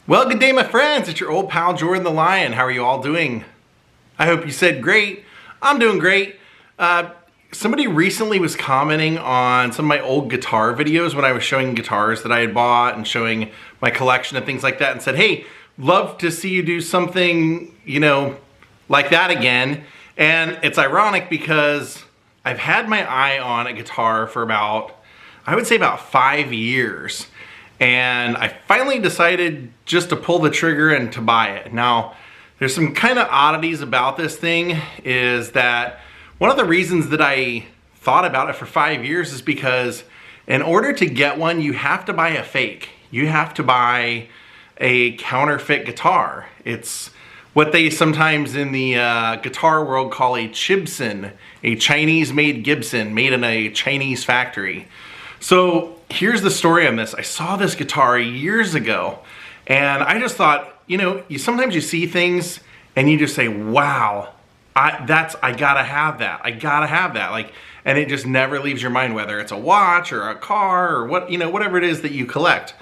Well, good day, my friends. It's your old pal, Jordan the Lion. How are you all doing? I hope you said great. I'm doing great. Somebody recently was commenting on some of my old guitar videos when I was showing guitars that I had bought and showing my collection and things like that, and said, hey, love to see you do something, like that again. And it's ironic because I've had my eye on a guitar for about 5 years. And I finally decided just to pull the trigger and to buy it. Now, there's some kind of oddities about this thing, is that one of the reasons that I thought about it for 5 years is because in order to get one, you have to buy a fake. You have to buy a counterfeit guitar. It's what they sometimes in the guitar world call a Chibson, a Chinese-made Gibson, made in a Chinese factory. So here's the story on this. I saw this guitar years ago, and I just thought, sometimes you see things and you just say, wow, I gotta have that. I gotta have that. And it just never leaves your mind, whether it's a watch or a car or whatever it is that you collect.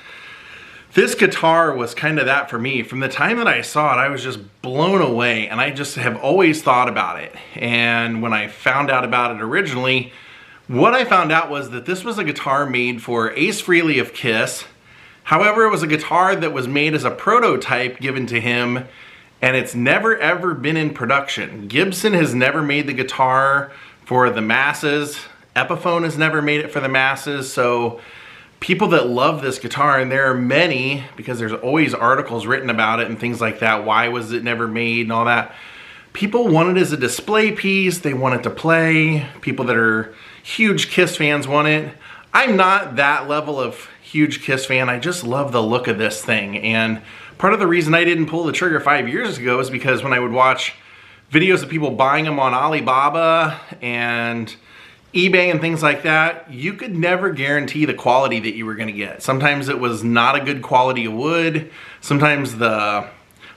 This guitar was kind of that for me. From the time that I saw it, I was just blown away, and I just have always thought about it. And when I found out about it originally, what I found out was that this was a guitar made for Ace Frehley of Kiss. However, it was a guitar that was made as a prototype given to him, and it's never ever been in production. Gibson has never made the guitar for the masses. Epiphone has never made it for the masses. So people that love this guitar, and there are many, because there's always articles written about it and things like that, why was it never made and all that. People want it as a display piece, they want it to play. People that are huge Kiss fans want it. I'm not that level of huge Kiss fan, I just love the look of this thing. And part of the reason I didn't pull the trigger 5 years ago is because when I would watch videos of people buying them on Alibaba and eBay and things like that, you could never guarantee the quality that you were gonna get. Sometimes it was not a good quality of wood, sometimes the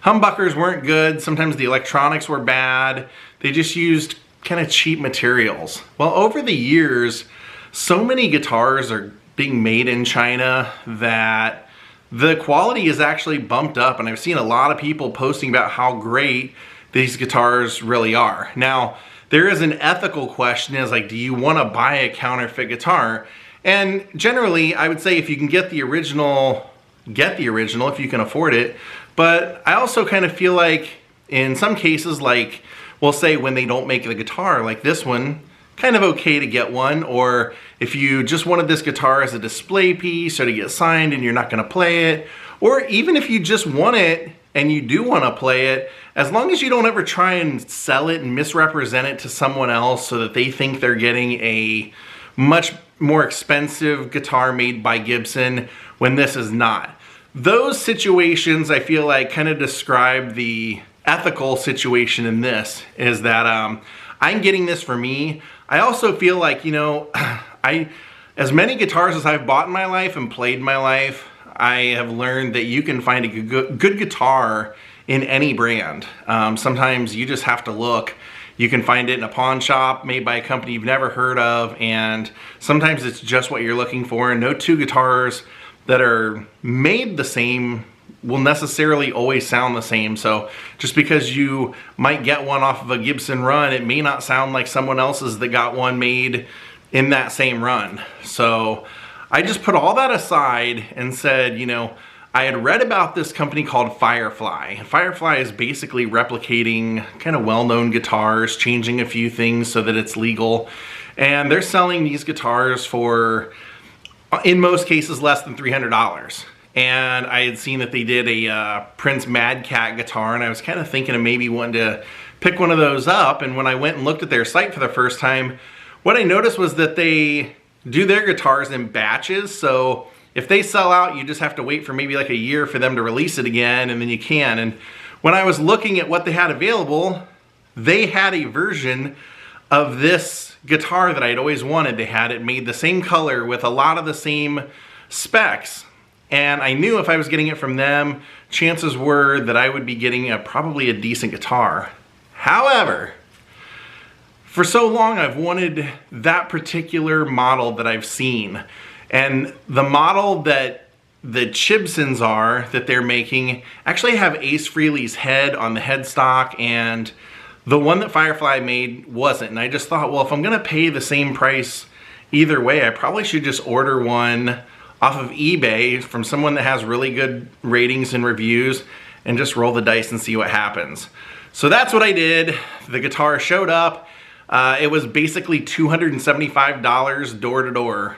humbuckers weren't good, sometimes the electronics were bad, they just used kind of cheap materials. Well, over the years, so many guitars are being made in China that the quality is actually bumped up, and I've seen a lot of people posting about how great these guitars really are. Now, there is an ethical question, is like, do you want to buy a counterfeit guitar? And generally, I would say if you can get the original, if you can afford it. But I also kind of feel like in some cases, like we'll say when they don't make the guitar, like this one, kind of okay to get one. Or if you just wanted this guitar as a display piece or to get signed and you're not gonna play it, or even if you just want it and you do want to play it, as long as you don't ever try and sell it and misrepresent it to someone else so that they think they're getting a much more expensive guitar made by Gibson when this is not. Those situations, I feel like, kind of describe the ethical situation in this, is that I'm getting this for me. I also feel like, as many guitars as I've bought in my life and played in my life, I have learned that you can find a good guitar in any brand. Sometimes you just have to look. You can find it in a pawn shop made by a company you've never heard of, and sometimes it's just what you're looking for, and no two guitars that are made the same will necessarily always sound the same. So just because you might get one off of a Gibson run, it may not sound like someone else's that got one made in that same run. So I just put all that aside and said, I had read about this company called Firefly. Firefly is basically replicating kind of well-known guitars, changing a few things so that it's legal. And they're selling these guitars for, in most cases, less than $300. And I had seen that they did a Prince Mad Cat guitar, and I was kind of thinking of maybe wanting to pick one of those up. And when I went and looked at their site for the first time, what I noticed was that they do their guitars in batches. So if they sell out, you just have to wait for maybe like a year for them to release it again, and then you can. And when I was looking at what they had available, they had a version of this guitar that I'd always wanted. They had it made the same color with a lot of the same specs. And I knew if I was getting it from them, chances were that I would be getting probably a decent guitar. However, for so long I've wanted that particular model that I've seen. And the model that the Chibsons are that they're making actually have Ace Frehley's head on the headstock, and the one that Firefly made wasn't. And I just thought, well, if I'm gonna pay the same price either way, I probably should just order one off of eBay from someone that has really good ratings and reviews and just roll the dice and see what happens. So that's what I did. The guitar showed up. It was basically $275 door to door.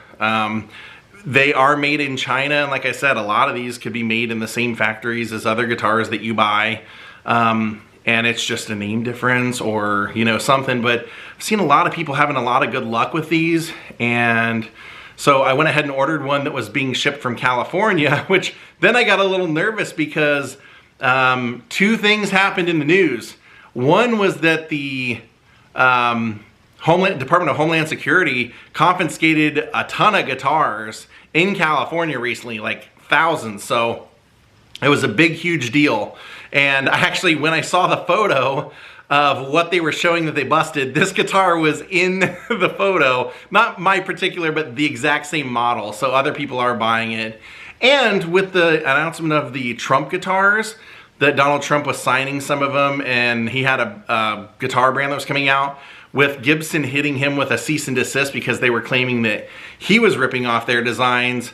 They are made in China, and like I said, a lot of these could be made in the same factories as other guitars that you buy. And it's just a name difference or, you know, something, but I've seen a lot of people having a lot of good luck with these, and so I went ahead and ordered one that was being shipped from California, which then I got a little nervous because two things happened in the news. One was that the Department of Homeland Security confiscated a ton of guitars in California recently, like thousands, so it was a big, huge deal. And I actually, when I saw the photo of what they were showing that they busted, this guitar was in the photo. Not my particular, but the exact same model. So other people are buying it. And with the announcement of the Trump guitars, that Donald Trump was signing some of them, and he had a guitar brand that was coming out, with Gibson hitting him with a cease and desist because they were claiming that he was ripping off their designs.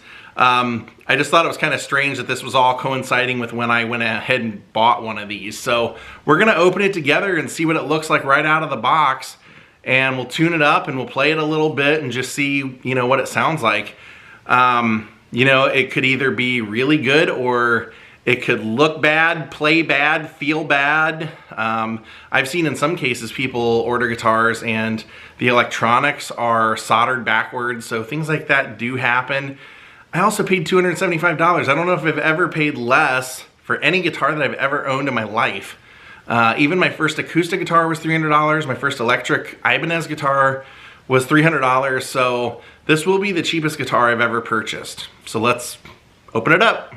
I just thought it was kind of strange that this was all coinciding with when I went ahead and bought one of these. So we're gonna open it together and see what it looks like right out of the box, and we'll tune it up and we'll play it a little bit and just see, you know, what it sounds like. You know, it could either be really good or it could look bad, play bad, feel bad. I've seen in some cases people order guitars and the electronics are soldered backwards, so things like that do happen. I also paid $275. I don't know if I've ever paid less for any guitar that I've ever owned in my life. Even my first acoustic guitar was $300. My first electric Ibanez guitar was $300. So this will be the cheapest guitar I've ever purchased. So let's open it up.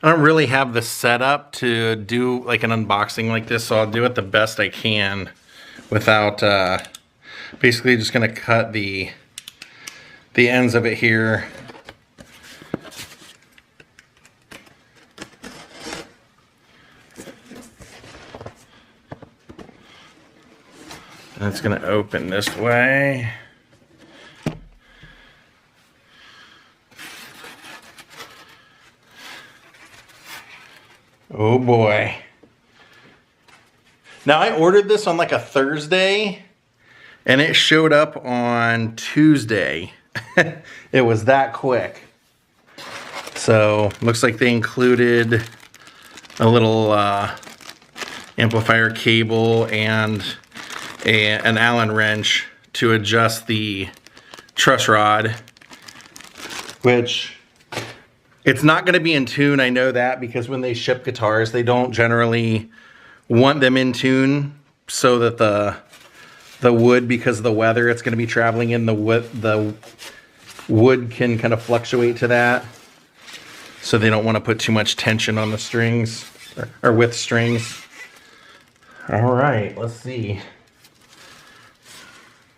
I don't really have the setup to do like an unboxing like this, so I'll do it the best I can without, basically just gonna cut the ends of it here. And it's gonna open this way. Oh boy. Now I ordered this on like a Thursday and it showed up on Tuesday. It was that quick. So looks like they included a little amplifier cable and an Allen wrench to adjust the truss rod, which it's not going to be in tune. I know that because when they ship guitars, they don't generally want them in tune so that the wood, because of the weather it's going to be traveling in, the wood can kind of fluctuate to that. So they don't want to put too much tension on the strings or with strings. All right, let's see.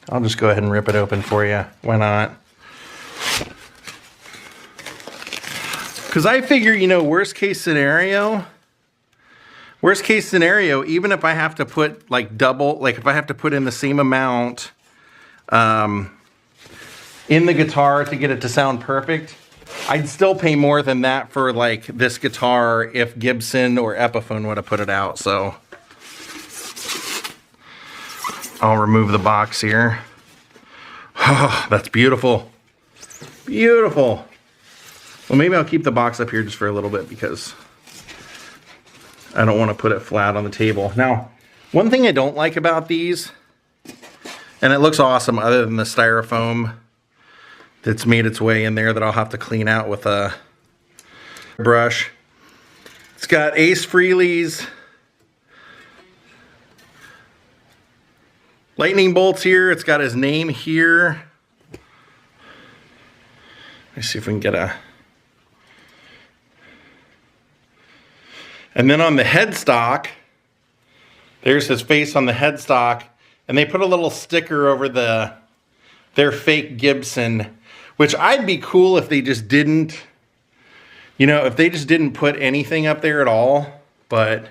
I'll just go ahead and rip it open for you. Why not? Because I figure, you know, worst case scenario, even if I have to put like double, like if I have to put in the same amount in the guitar to get it to sound perfect, I'd still pay more than that for like this guitar if Gibson or Epiphone would have put it out. So I'll remove the box here. Oh, that's beautiful. Beautiful. Well, maybe I'll keep the box up here just for a little bit because I don't want to put it flat on the table. Now, one thing I don't like about these, and it looks awesome other than the styrofoam that's made its way in there that I'll have to clean out with a brush. It's got Ace Frehley's lightning bolts here. It's got his name here. Let's see if we can get a... And then on the headstock, there's his face on the headstock, and they put a little sticker over their fake Gibson, which I'd be cool if they just didn't You know, if they just didn't put anything up there at all, but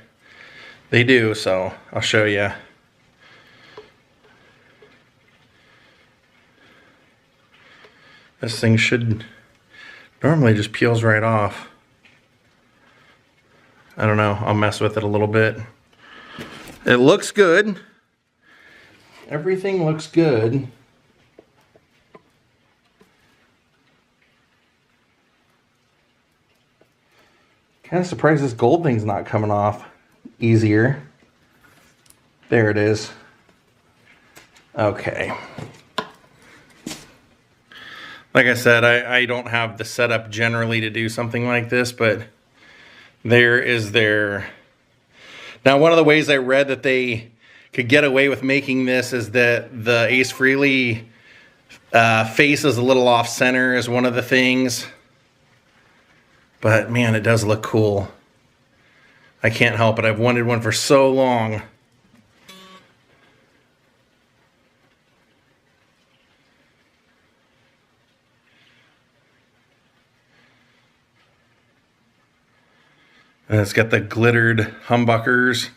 they do, so I'll show you. This thing should normally just peels right off. I don't know, I'll mess with it a little bit. It looks good. Everything looks good. Kind of surprised this gold thing's not coming off easier. There it is. Okay. Like I said, I don't have the setup generally to do something like this, but there is their... Now, one of the ways I read that they could get away with making this is that the Ace Frehley face is a little off center is one of the things. But man, it does look cool. I can't help it. I've wanted one for so long. And it's got the glittered humbuckers.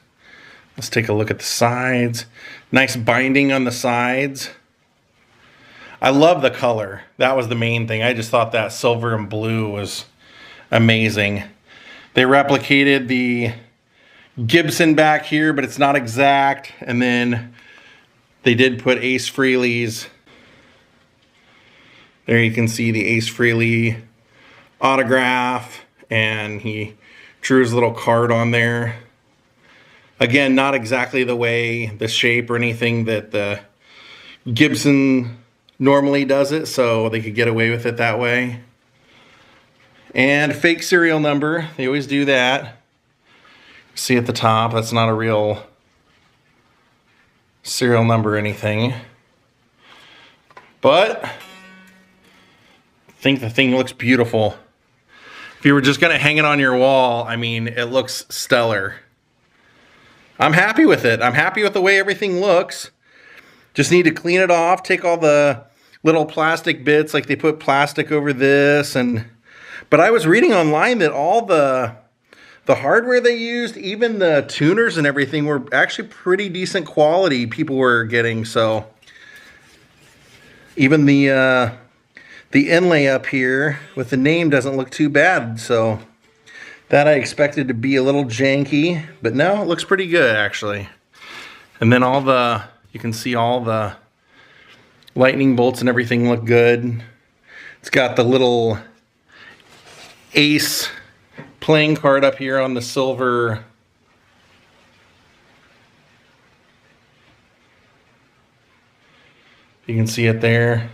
Let's take a look at the sides. Nice binding on the sides. I love the color. That was the main thing. I just thought that silver and blue was amazing. They replicated the Chibson back here, but it's not exact. And then they did put Ace Frehley's. There you can see the Ace Frehley autograph, and he drew his little card on there. Again, not exactly the way, the shape or anything that the Chibson normally does it, so they could get away with it that way. And fake serial number, they always do that. See at the top, that's not a real serial number or anything. But I think the thing looks beautiful. If you were just gonna hang it on your wall, I mean, it looks stellar. I'm happy with it. I'm happy with the way everything looks. Just need to clean it off, take all the little plastic bits, like they put plastic over this, but I was reading online that all the hardware they used, even the tuners and everything, were actually pretty decent quality people were getting. So even the inlay up here with the name doesn't look too bad. So that I expected to be a little janky, but no, it looks pretty good actually. And then you can see all the lightning bolts and everything look good. It's got the little Ace playing card up here on the silver. You can see it there.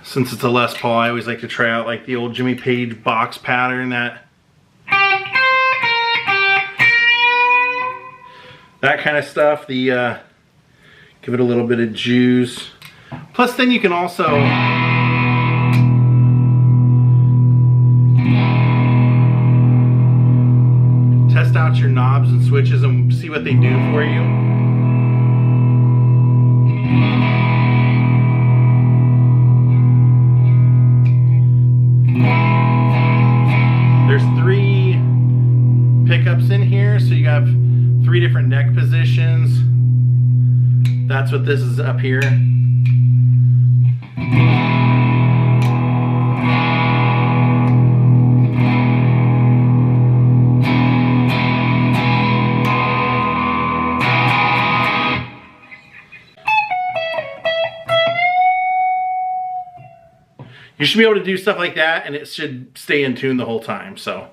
Since it's a Les Paul, I always like to try out like the old Jimmy Page box pattern, that kind of stuff. Give it a little bit of juice. Plus then you can also test out your knobs and switches and see what they do for you. There's 3 pickups in here, so you have 3 different neck positions. That's what this is up here. you should be able to do stuff like that and it should stay in tune the whole time. So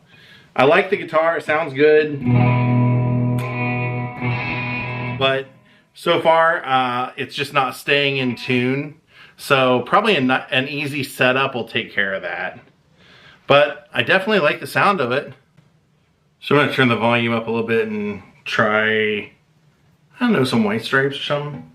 I like the guitar, it sounds good. But so far, it's just not staying in tune. So probably an easy setup will take care of that. But I definitely like the sound of it. So I'm gonna turn the volume up a little bit and try, I don't know, some White Stripes or something.